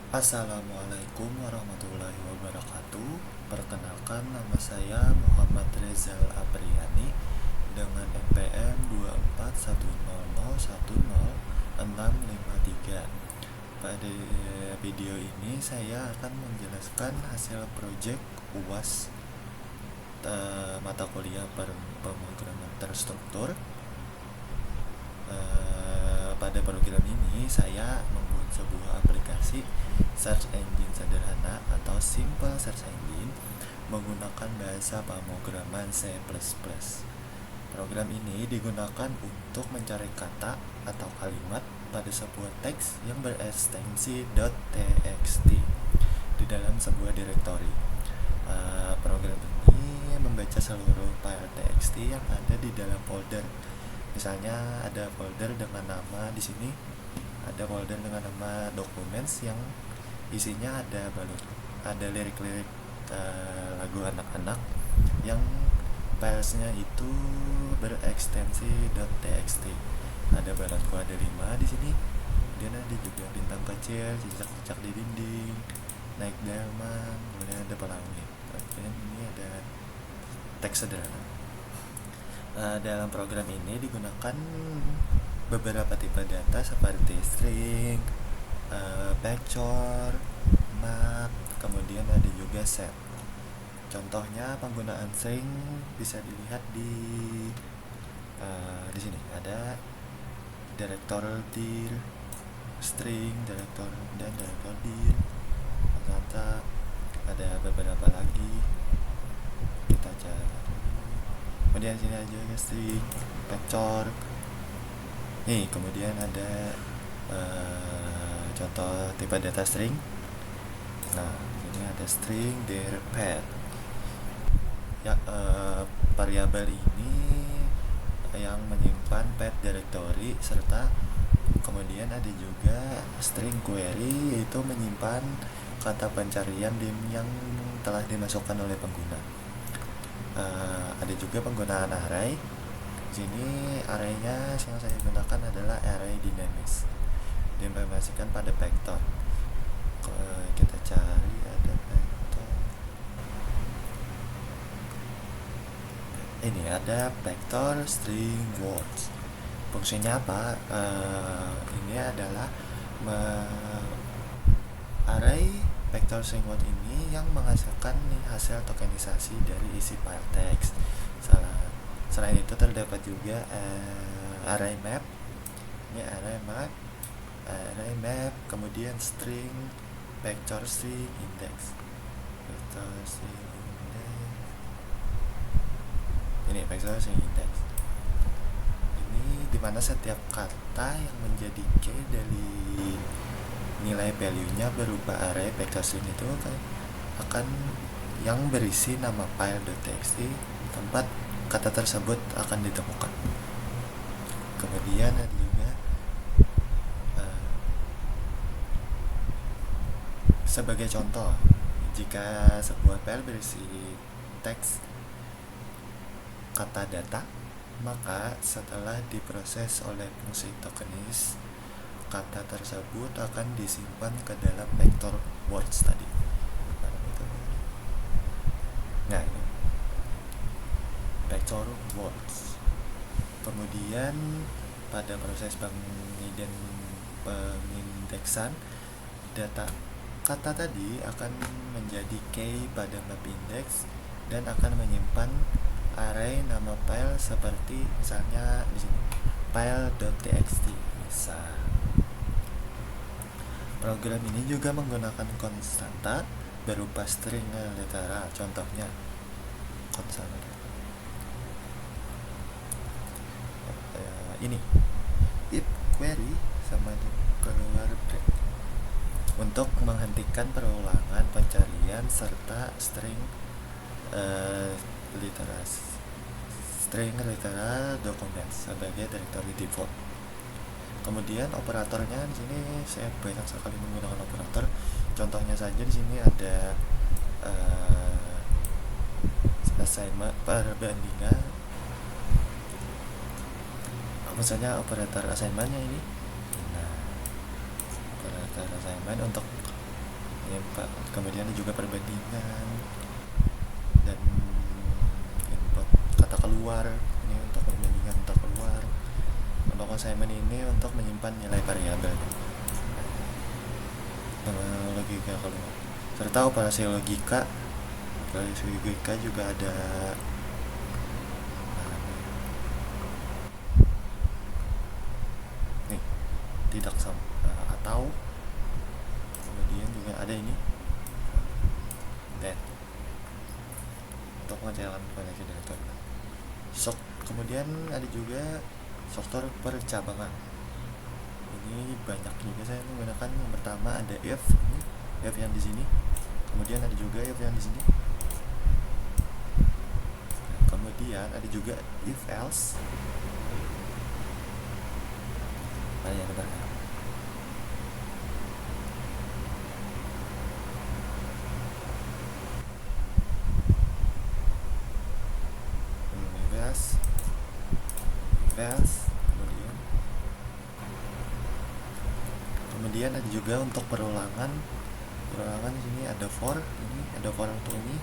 Assalamualaikum warahmatullahi wabarakatuh. Perkenalkan, nama saya Muhammad Rezal Apriani dengan NPM 24100100653. Pada video ini saya akan menjelaskan hasil proyek UAS mata kuliah pemrograman terstruktur. Pada program ini saya membuat sebuah aplikasi search engine sederhana atau simple search engine menggunakan bahasa pemrograman C++. Program ini digunakan untuk mencari kata atau kalimat pada sebuah teks yang berekstensi .txt di dalam sebuah direktori. Program ini membaca seluruh file txt yang ada di dalam folder. Misalnya ada folder dengan nama, di sini ada folder dengan nama documents yang isinya ada lirik-lirik lagu anak-anak yang filesnya itu berekstensi .txt. Ada balanku ada 5 di sini. Kemudian ada juga bintang kecil, cicak-cicak di dinding, naik delman, kemudian ada pelangi. Kemudian ini ada teks sederhana. Dalam program ini digunakan beberapa tipe data seperti string, vector, map, kemudian ada juga set. Contohnya penggunaan string bisa dilihat di sini ada director dir, string, director dan director dir. Ternyata ada beberapa lagi. Kita cari. Kemudian sini aja string, vector. Nih, kemudian ada contoh tipe data string. Nah, ini ada string dir pet. Ya, variabel ini yang menyimpan pet directory, serta kemudian ada juga string query, yaitu menyimpan kata pencarian yang telah dimasukkan oleh pengguna. Ada juga penggunaan array. Di sini arraynya yang saya gunakan adalah array dynamics, diimplementasikan pada vector. Kita cari ada vector. Ini ada vector string words. Fungsinya apa? Ini adalah array vector string word ini yang menghasilkan hasil tokenisasi dari isi file text. Selain itu terdapat juga array map. Ini array map, kemudian string, vector string index. Ini vector string index. Ini dimana setiap kata yang menjadi key dari nilai value-nya berupa array vector string itu akan yang berisi nama file .txt tempat kata tersebut akan ditemukan. Kemudian ada juga sebagai contoh, jika sebuah file berisi teks kata data, maka setelah diproses oleh fungsi tokenis, kata tersebut akan disimpan ke dalam vector words tadi. Nah, ini vector words. Kemudian pada proses pengindeksan data kata tadi akan menjadi key pada map index dan akan menyimpan array nama file seperti misalnya di sini file.txt. Misal program ini juga menggunakan konstanta berupa string literal. Contohnya konstanta ini if query sama keluar break untuk menghentikan perulangan pencarian serta string literal document sebagai directory default. Kemudian operatornya di sini saya banyak sekali menggunakan operator. Contohnya saja di sini ada assignment perbandingan. Misalnya operator assignmentnya ini. Nah, operator assignment untuk Kemudian ada juga perbandingan dan input kata keluar, ini untuk perbandingan kata keluar. Untuk assignment ini untuk menyimpan nilai variabelnya. Logika keluar serta operasi logika. Operasi logika juga ada nih, tidak sama atau, kemudian juga ada ini that untuk mengecilkan koneksi direktur. Kemudian ada juga struktur percabangan. Ini banyak juga saya menggunakan. Yang pertama ada if yang di sini, kemudian ada juga if yang di sini, kemudian ada juga if else. Ya benar kan? Kemudian ada juga untuk perulangan di sini ada for, ini ada for untuk ini,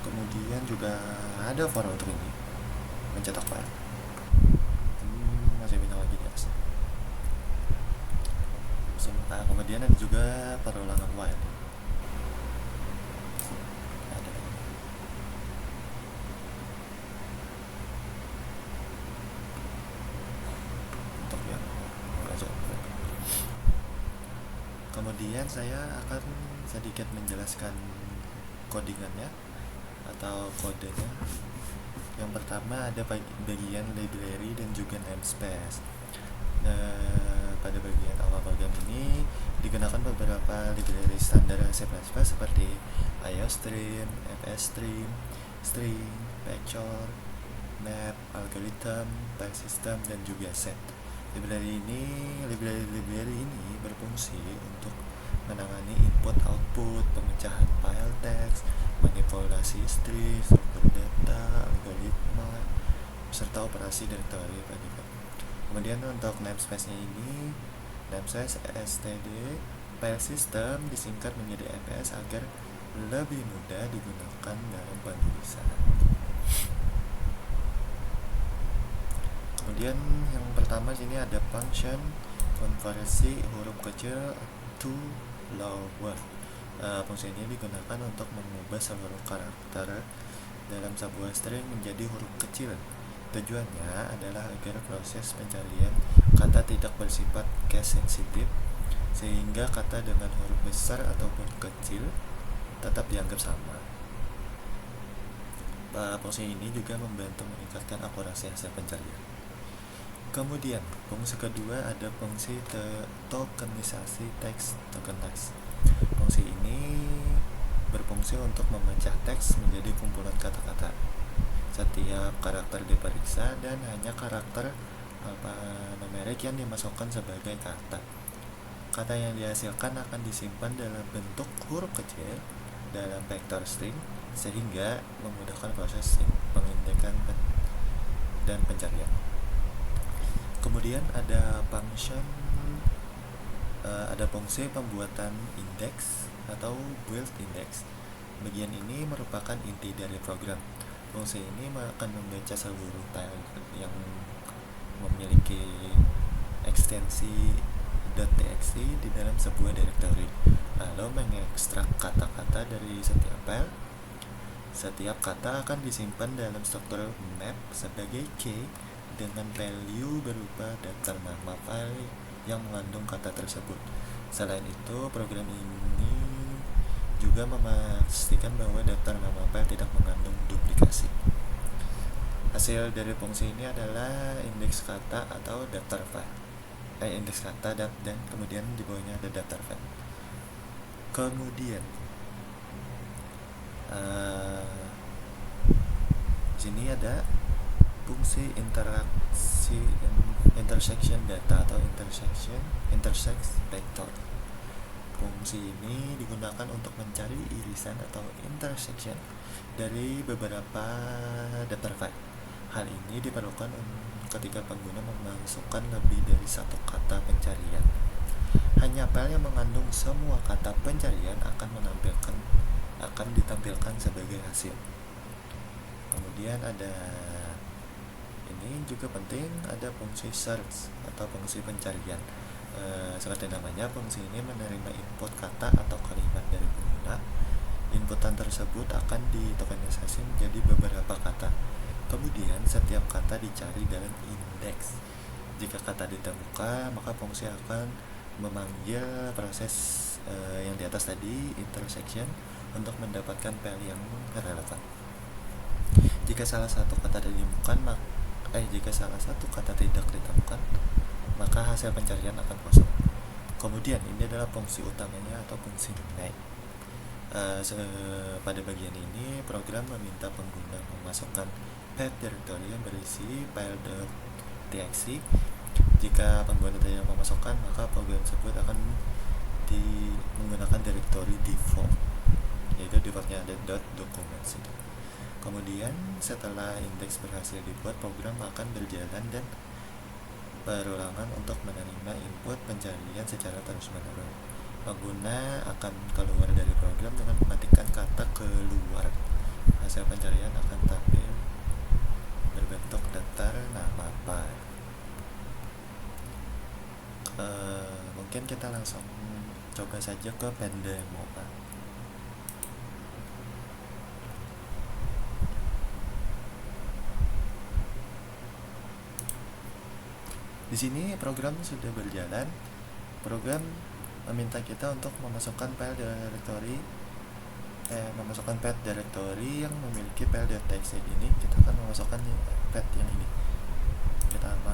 kemudian juga ada for untuk ini, mencetak file. Masih banyak lagi di atas. Kemudian ada juga perulangan while. Kemudian saya akan sedikit menjelaskan codingannya atau kodenya. Yang pertama ada bagian library dan juga namespace. Pada bagian awal program ini digunakan beberapa library standar C++ seperti IOStream, FStream, string, vector, map, algorithm, file system, dan juga set. Library ini berfungsi untuk menangani input output, pemecahan file teks, manipulasi string, struktur data, algoritma, serta operasi direktori. Kemudian untuk namespace-nya ini, namespace std file system disingkat menjadi fs agar lebih mudah digunakan dalam penulisan. Kemudian yang pertama sini ada function konversi huruf kecil to lower. Fungsi ini digunakan untuk mengubah seluruh karakter dalam sebuah string menjadi huruf kecil. Tujuannya adalah agar proses pencarian kata tidak bersifat case sensitif, sehingga kata dengan huruf besar ataupun kecil tetap dianggap sama. Fungsi ini juga membantu meningkatkan akurasi hasil pencarian. Kemudian fungsi kedua ada fungsi tokenisasi teks, token text. Fungsi ini berfungsi untuk memecah teks menjadi kumpulan kata-kata. Setiap karakter diperiksa dan hanya karakter alfanumerik yang dimasukkan sebagai kata. Kata yang dihasilkan akan disimpan dalam bentuk huruf kecil dalam vektor string, sehingga memudahkan proses pengindekan dan pencarian. Kemudian ada fungsi pembuatan indeks atau build index. Bagian ini merupakan inti dari program. Fungsi ini akan membaca seluruh file yang memiliki ekstensi .txt di dalam sebuah directory, lalu mengekstrak kata-kata dari setiap file. Setiap kata akan disimpan dalam struktur map sebagai key dengan value berupa daftar nama file yang mengandung kata tersebut. Selain itu, program ini juga memastikan bahwa daftar nama file tidak mengandung duplikasi. Hasil dari fungsi ini adalah indeks kata atau daftar file. Indeks kata dan kemudian di bawahnya ada daftar file. Kemudian sini ada fungsi intersection data atau intersect vector. Fungsi ini digunakan untuk mencari irisan atau intersection dari beberapa daftar file. Hal ini diperlukan ketika pengguna memasukkan lebih dari satu kata pencarian. Hanya file yang mengandung semua kata pencarian akan ditampilkan sebagai hasil. Kemudian ada ini juga penting, ada fungsi search atau fungsi pencarian. Seperti namanya, fungsi ini menerima input kata atau kalimat dari pengguna. Inputan tersebut akan ditokenisasi menjadi beberapa kata. Kemudian setiap kata dicari dalam indeks. Jika kata ditemukan, maka fungsi akan memanggil proses yang di atas tadi, intersection, untuk mendapatkan file yang relevan. Jika salah satu kata tidak ditemukan, maka hasil pencarian akan kosong. Kemudian ini adalah fungsi utamanya atau fungsi nilai. Pada bagian ini, program meminta pengguna memasukkan path directory yang berisi file.txt. Jika pengguna tidak memasukkan, maka program tersebut akan menggunakan directory default, yaitu defaultnya ada .documents. Kemudian setelah indeks berhasil dibuat, program akan berjalan dan berulangan untuk menerima input pencarian secara terus-menerus. Pengguna akan keluar dari program dengan mengetikkan kata keluar. Hasil pencarian akan tampil berbentuk daftar nama file. Mungkin kita langsung coba saja ke Pendemo. Di sini program sudah berjalan. Program meminta kita untuk memasukkan path directory yang memiliki file.txt ini. Kita akan memasukkan path yang ini. Kita buka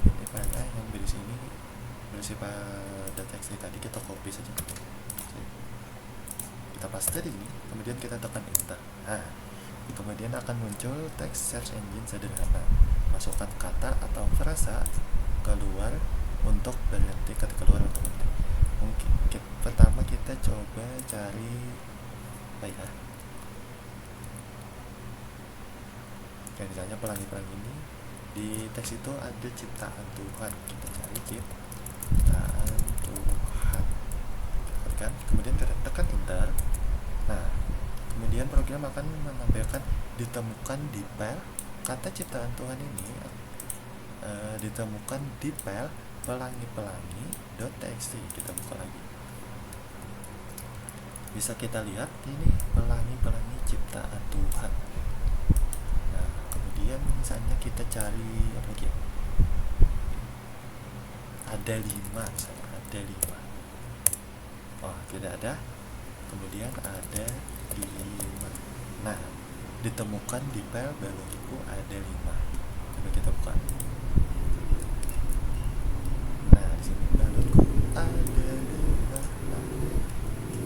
ini file yang berisi file.txt tadi. Kita copy saja, kita paste di sini, kemudian kita tekan enter. Kemudian akan muncul teks search engine sederhana. Masukkan kata atau frasa keluar untuk berhenti kata keluar untuk berhenti. Mungkin pertama kita coba cari kayak misalnya pelangi-pelangi ini. Di teks itu ada ciptaan Tuhan. Kita cari ciptaan Tuhan, kan? Kemudian kita tekan enter. Kemudian program akan menampilkan ditemukan di file. Kata ciptaan Tuhan ini ditemukan di file pelangi-pelangi.txt. Kita buka lagi. Bisa kita lihat ini pelangi-pelangi ciptaan Tuhan. Kemudian misalnya kita cari apa lagi? Ada 5. Oh, tidak ada. Kemudian ada 5. Ditemukan di file balonku ada 5. Coba kita buka. Di sini balonku ada 5.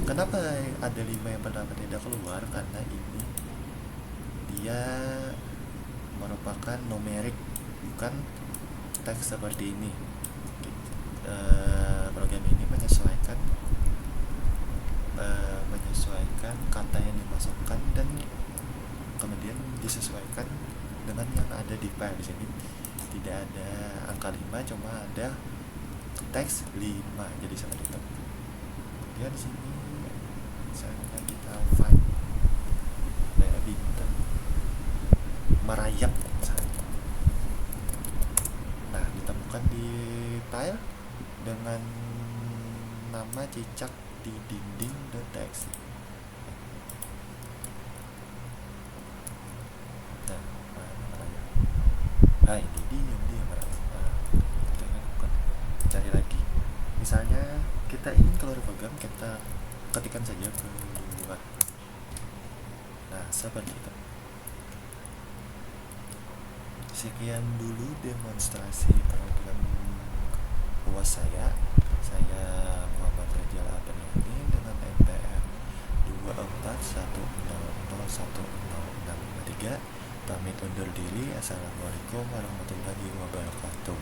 Kenapa ada 5 yang pertama tidak keluar? Karena ini dia merupakan numerik, bukan teks seperti ini. Program ini menyesuaikan kata yang dimasukkan dan kemudian disesuaikan dengan yang ada di file. Di sini tidak ada angka 5, cuma ada teks 5, jadi seperti itu. Kemudian di sini misalnya kita find bintang merayap misalnya. Ditemukan di file dengan nama cicak di dinding.txt. Ini dia merayap. Cari lagi. Misalnya kita ingin keluar program, kita ketikkan saja keluar. Seperti itu. Sekian dulu demonstrasi program UAS saya. Saya Muhammad Rajal Apriyani dengan NPM 241001063. Pamit undur diri. Assalamualaikum warahmatullahi wabarakatuh.